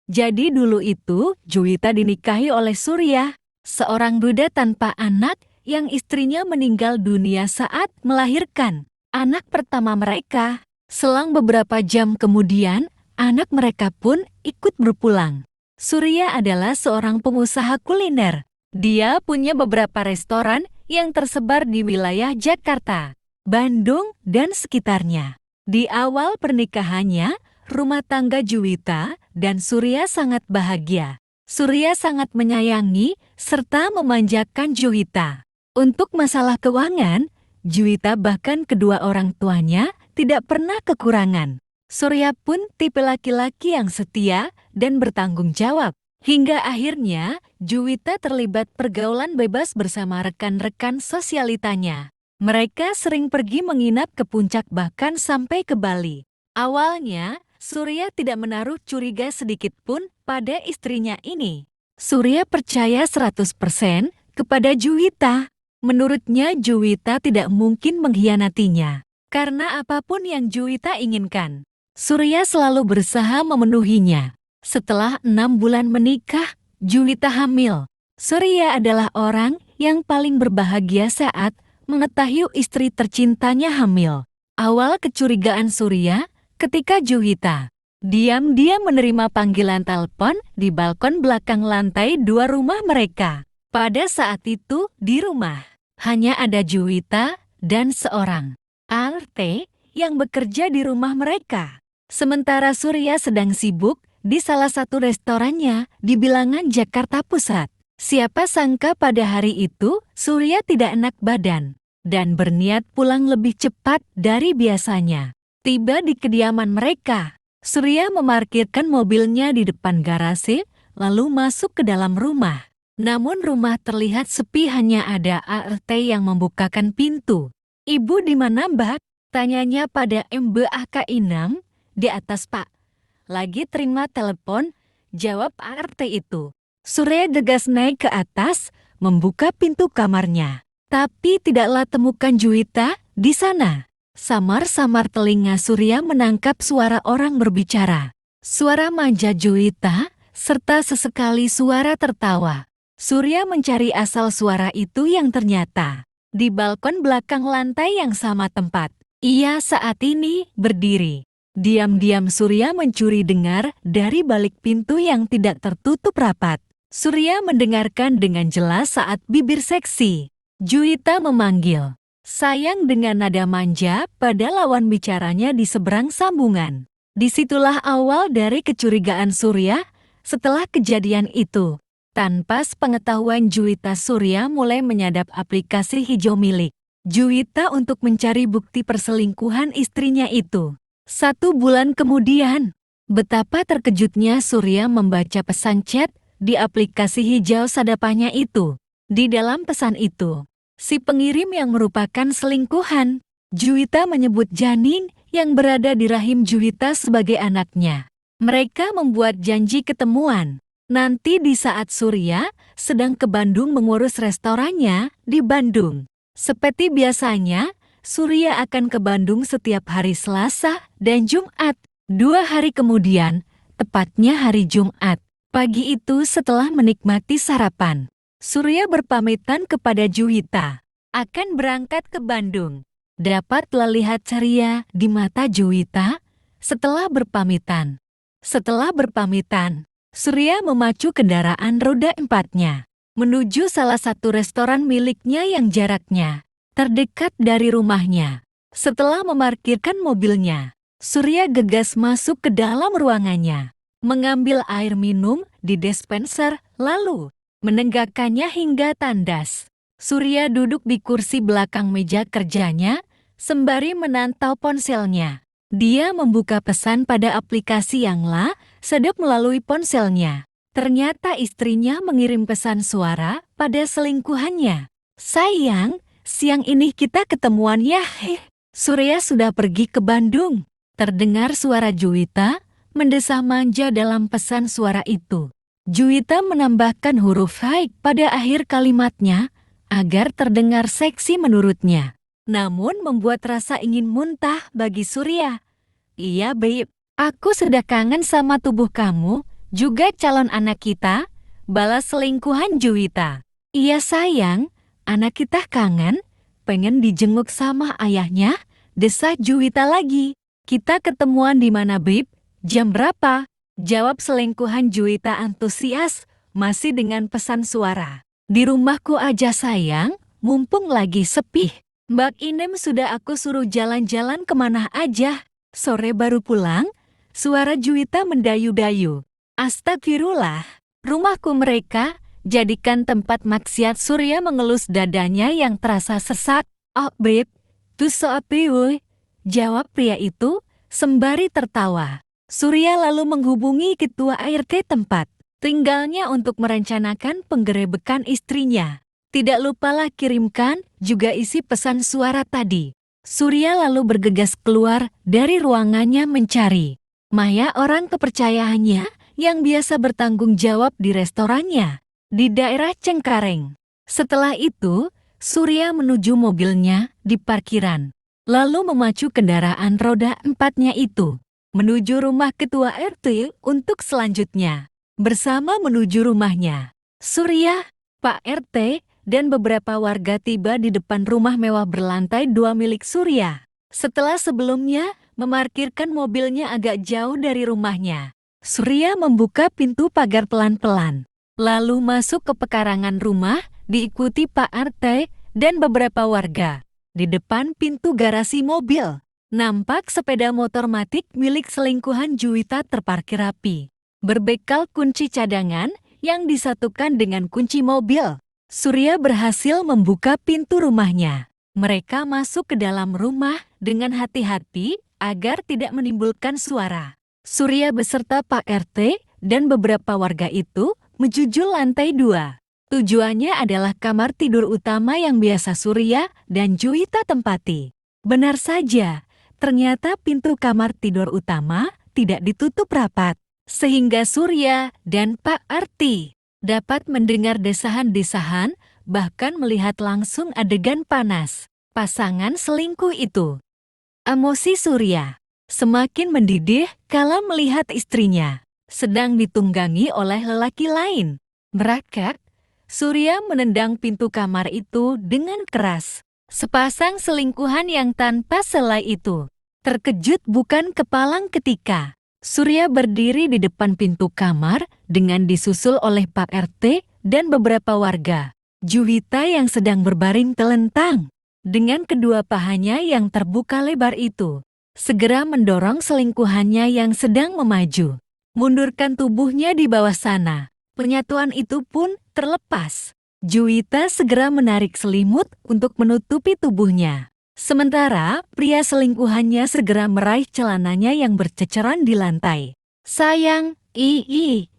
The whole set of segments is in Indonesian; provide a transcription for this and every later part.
Jadi dulu itu Juwita dinikahi oleh Surya, seorang duda tanpa anak yang istrinya meninggal dunia saat melahirkan anak pertama mereka. Selang beberapa jam kemudian, anak mereka pun ikut berpulang. Surya adalah seorang pengusaha kuliner. Dia punya beberapa restoran yang tersebar di wilayah Jakarta, Bandung, dan sekitarnya. Di awal pernikahannya, rumah tangga Juwita dan Surya sangat bahagia. Surya sangat menyayangi serta memanjakan Juwita. Untuk masalah keuangan, Juwita bahkan kedua orang tuanya tidak pernah kekurangan. Surya pun tipe laki-laki yang setia dan bertanggung jawab. Hingga akhirnya, Juwita terlibat pergaulan bebas bersama rekan-rekan sosialitanya. Mereka sering pergi menginap ke puncak bahkan sampai ke Bali. Awalnya, Surya tidak menaruh curiga sedikit pun pada istrinya ini. Surya percaya 100% kepada Juwita. Menurutnya Juwita tidak mungkin mengkhianatinya. Karena apapun yang Juwita inginkan, Surya selalu berusaha memenuhinya. Setelah 6 bulan menikah, Juwita hamil. Surya adalah orang yang paling berbahagia saat mengetahui istri tercintanya hamil. Awal kecurigaan Surya ketika Juwita diam-diam menerima panggilan telepon di balkon belakang lantai 2 rumah mereka. Pada saat itu, di rumah hanya ada Juwita dan seorang ART yang bekerja di rumah mereka. Sementara Surya sedang sibuk di salah satu restorannya di Bilangan, Jakarta Pusat. Siapa sangka pada hari itu Surya tidak enak badan dan berniat pulang lebih cepat dari biasanya. Tiba di kediaman mereka, Surya memarkirkan mobilnya di depan garasi lalu masuk ke dalam rumah. Namun rumah terlihat sepi, hanya ada ART yang membukakan pintu. "Ibu di mana, Mbak?" tanyanya pada Mbak Inam. "Di atas, Pak." "Lagi terima telepon," jawab ART itu. Surya tegas naik ke atas, membuka pintu kamarnya. Tapi tidaklah temukan Juwita di sana. Samar-samar telinga Surya menangkap suara orang berbicara. Suara manja Juwita, serta sesekali suara tertawa. Surya mencari asal suara itu yang ternyata di balkon belakang lantai yang sama tempat ia saat ini berdiri. Diam-diam Surya mencuri dengar dari balik pintu yang tidak tertutup rapat. Surya mendengarkan dengan jelas saat bibir seksi Juwita memanggil sayang dengan nada manja pada lawan bicaranya di seberang sambungan. Disitulah awal dari kecurigaan Surya. Setelah kejadian itu, tanpa sepengetahuan Juwita, Surya mulai menyadap aplikasi hijau milik Juwita untuk mencari bukti perselingkuhan istrinya itu. 1 bulan kemudian, betapa terkejutnya Surya membaca pesan chat di aplikasi hijau sadapannya itu. Di dalam pesan itu, si pengirim yang merupakan selingkuhan, Juwita menyebut janin yang berada di rahim Juwita sebagai anaknya. Mereka membuat janji ketemuan nanti di saat Surya sedang ke Bandung mengurus restorannya di Bandung. Seperti biasanya, Surya akan ke Bandung setiap hari Selasa dan Jumat. 2 hari kemudian, tepatnya hari Jumat, pagi itu setelah menikmati sarapan, Surya berpamitan kepada Juwita akan berangkat ke Bandung. Dapatlah lihat ceria di mata Juwita setelah berpamitan. Surya memacu kendaraan roda 4-nya menuju salah satu restoran miliknya yang jaraknya terdekat dari rumahnya. Setelah memarkirkan mobilnya, Surya gegas masuk ke dalam ruangannya, mengambil air minum di dispenser, lalu menenggakkannya hingga tandas. Surya duduk di kursi belakang meja kerjanya, sembari menantau ponselnya. Dia membuka pesan pada aplikasi yang sedap melalui ponselnya. Ternyata istrinya mengirim pesan suara pada selingkuhannya. "Sayang, siang ini kita ketemuan ya." Surya sudah pergi ke Bandung. Terdengar suara Juwita mendesah manja dalam pesan suara itu. Juwita menambahkan huruf "hai" pada akhir kalimatnya agar terdengar seksi menurutnya. Namun membuat rasa ingin muntah bagi Surya. "Iya, babe. Aku sudah kangen sama tubuh kamu juga calon anak kita, balas selingkuhan Juwita. Iya sayang, anak kita kangen, pengen dijenguk sama ayahnya, desak Juwita lagi. Kita ketemuan di mana Bib? Jam berapa? Jawab selingkuhan Juwita antusias, masih dengan pesan suara. Di rumahku aja sayang, mumpung lagi sepi. Mbak Inem sudah aku suruh jalan-jalan kemana aja. Sore baru pulang, suara Juwita mendayu-dayu. Astagfirullah, rumahku mereka jadikan tempat maksiat. Surya mengelus dadanya yang terasa sesak. Oh Beb, tuh so api woy, jawab pria itu sembari tertawa. Surya lalu menghubungi ketua ART tempat tinggalnya untuk merencanakan penggerebekan istrinya. Tidak lupalah kirimkan juga isi pesan suara tadi. Surya lalu bergegas keluar dari ruangannya mencari Maya, orang kepercayaannya yang biasa bertanggung jawab di restorannya di daerah Cengkareng. Setelah itu, Surya menuju mobilnya di parkiran, lalu memacu kendaraan roda 4-nya itu menuju rumah ketua RT untuk selanjutnya. Bersama menuju rumahnya, Surya, Pak RT, dan beberapa warga tiba di depan rumah mewah berlantai 2 milik Surya. Setelah sebelumnya memarkirkan mobilnya agak jauh dari rumahnya, Surya membuka pintu pagar pelan-pelan, lalu masuk ke pekarangan rumah diikuti Pak RT dan beberapa warga. Di depan pintu garasi mobil, nampak sepeda motor matic milik selingkuhan Juwita terparkir rapi, berbekal kunci cadangan yang disatukan dengan kunci mobil. Surya berhasil membuka pintu rumahnya. Mereka masuk ke dalam rumah dengan hati-hati agar tidak menimbulkan suara. Surya beserta Pak RT dan beberapa warga itu menjujul lantai 2. Tujuannya adalah kamar tidur utama yang biasa Surya dan Juwita tempati. Benar saja, ternyata pintu kamar tidur utama tidak ditutup rapat, sehingga Surya dan Pak RT dapat mendengar desahan-desahan, bahkan melihat langsung adegan panas pasangan selingkuh itu. Emosi Surya semakin mendidih kala melihat istrinya sedang ditunggangi oleh lelaki lain. Merakak, Surya menendang pintu kamar itu dengan keras. Sepasang selingkuhan yang tanpa selai itu terkejut bukan kepalang ketika Surya berdiri di depan pintu kamar dengan disusul oleh Pak RT dan beberapa warga. Juwita yang sedang berbaring telentang dengan kedua pahanya yang terbuka lebar itu segera mendorong selingkuhannya yang sedang memaju, mundurkan tubuhnya di bawah sana. Penyatuan itu pun terlepas. Juwita segera menarik selimut untuk menutupi tubuhnya. Sementara pria selingkuhannya segera meraih celananya yang berceceran di lantai. Sayang, ini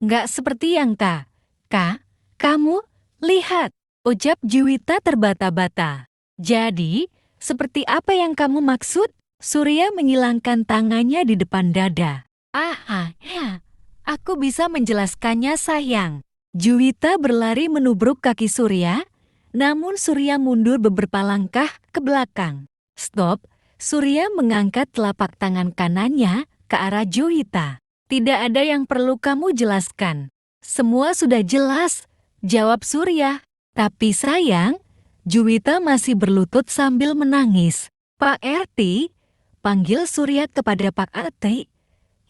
nggak seperti yang Kak, kamu lihat, ucap Juwita terbata-bata. Jadi, seperti apa yang kamu maksud? Surya menyilangkan tangannya di depan dada. Ya, aku bisa menjelaskannya sayang. Juwita berlari menubruk kaki Surya. Namun Surya mundur beberapa langkah ke belakang. Stop, Surya mengangkat telapak tangan kanannya ke arah Juwita. Tidak ada yang perlu kamu jelaskan. Semua sudah jelas, jawab Surya. Tapi sayang, Juwita masih berlutut sambil menangis. Pak RT, panggil Surya kepada Pak RT.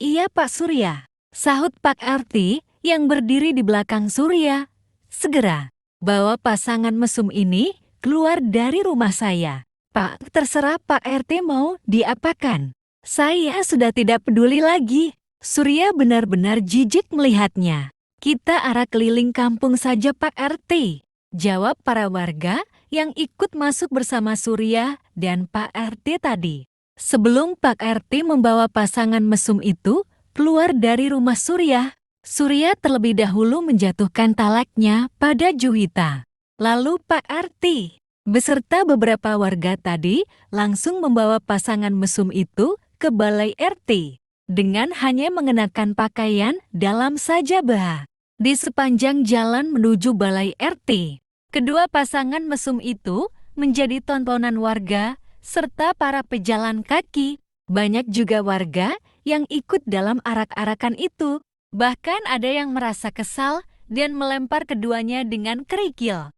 Iya Pak Surya, sahut Pak RT yang berdiri di belakang Surya. Segera bawa pasangan mesum ini keluar dari rumah saya. Pak, terserah Pak RT mau diapakan. Saya sudah tidak peduli lagi. Surya benar-benar jijik melihatnya. Kita arah keliling kampung saja Pak RT, jawab para warga yang ikut masuk bersama Surya dan Pak RT tadi. Sebelum Pak RT membawa pasangan mesum itu keluar dari rumah Surya, Surya terlebih dahulu menjatuhkan talaknya pada Juwita. Lalu Pak RT beserta beberapa warga tadi langsung membawa pasangan mesum itu ke balai RT dengan hanya mengenakan pakaian dalam sajabah. Di sepanjang jalan menuju balai RT, kedua pasangan mesum itu menjadi tontonan warga serta para pejalan kaki. Banyak juga warga yang ikut dalam arak-arakan itu. Bahkan ada yang merasa kesal dan melempar keduanya dengan kerikil.